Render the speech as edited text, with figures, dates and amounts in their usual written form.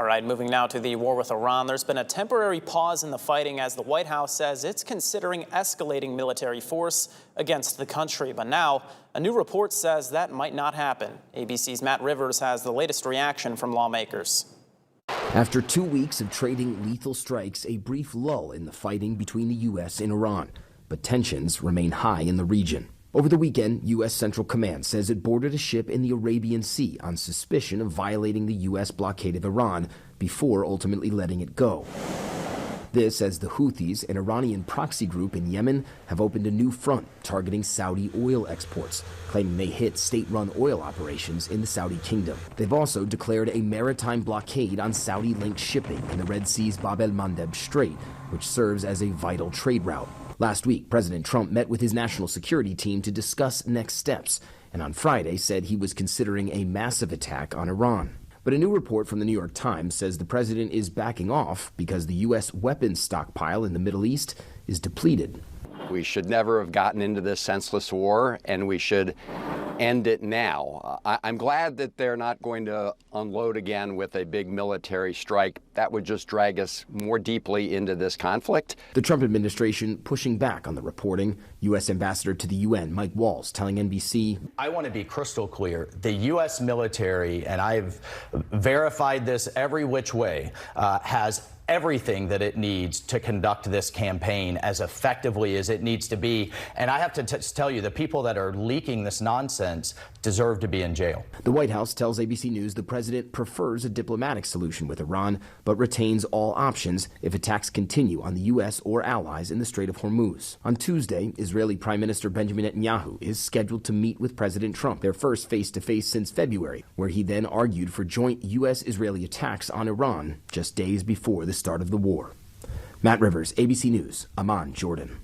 All right, moving now to the war with Iran. There's been a temporary pause in the fighting as the White House says it's considering escalating military force against the country. But now, a new report says that might not happen. ABC's Matt Rivers has the latest reaction from lawmakers. After 2 weeks of trading lethal strikes, a brief lull in the fighting between the U.S. and Iran. But tensions remain high in the region. Over the weekend, U.S. Central Command says it boarded a ship in the Arabian Sea on suspicion of violating the U.S. blockade of Iran before ultimately letting it go. This as the Houthis, an Iranian proxy group in Yemen, have opened a new front targeting Saudi oil exports, claiming they hit state-run oil operations in the Saudi kingdom. They've also declared a maritime blockade on Saudi-linked shipping in the Red Sea's Bab el-Mandeb Strait, which serves as a vital trade route. Last week, President Trump met with his national security team to discuss next steps, and on Friday said he was considering a massive attack on Iran. But a new report from the New York Times says the president is backing off because the U.S. weapons stockpile in the Middle East is depleted. We should never have gotten into this senseless war, and we should end it now. I'm glad that they're not going to unload again with a big military strike. That would just drag us more deeply into this conflict. The Trump administration pushing back on the reporting. U.S. Ambassador to the UN, Mike Walls, telling NBC, I want to be crystal clear. The U.S. military, and I've verified this every which way, has everything that it needs to conduct this campaign as effectively as it needs to be. And I have to tell you, the people that are leaking this nonsense deserve to be in jail. The White House tells ABC News the president prefers a diplomatic solution with Iran, but retains all options if attacks continue on the U.S. or allies in the Strait of Hormuz. On Tuesday, Israeli Prime Minister Benjamin Netanyahu is scheduled to meet with President Trump, their first face-to-face since February, where he then argued for joint U.S.-Israeli attacks on Iran just days before the start of the war. Matt Rivers, ABC News, Amman, Jordan.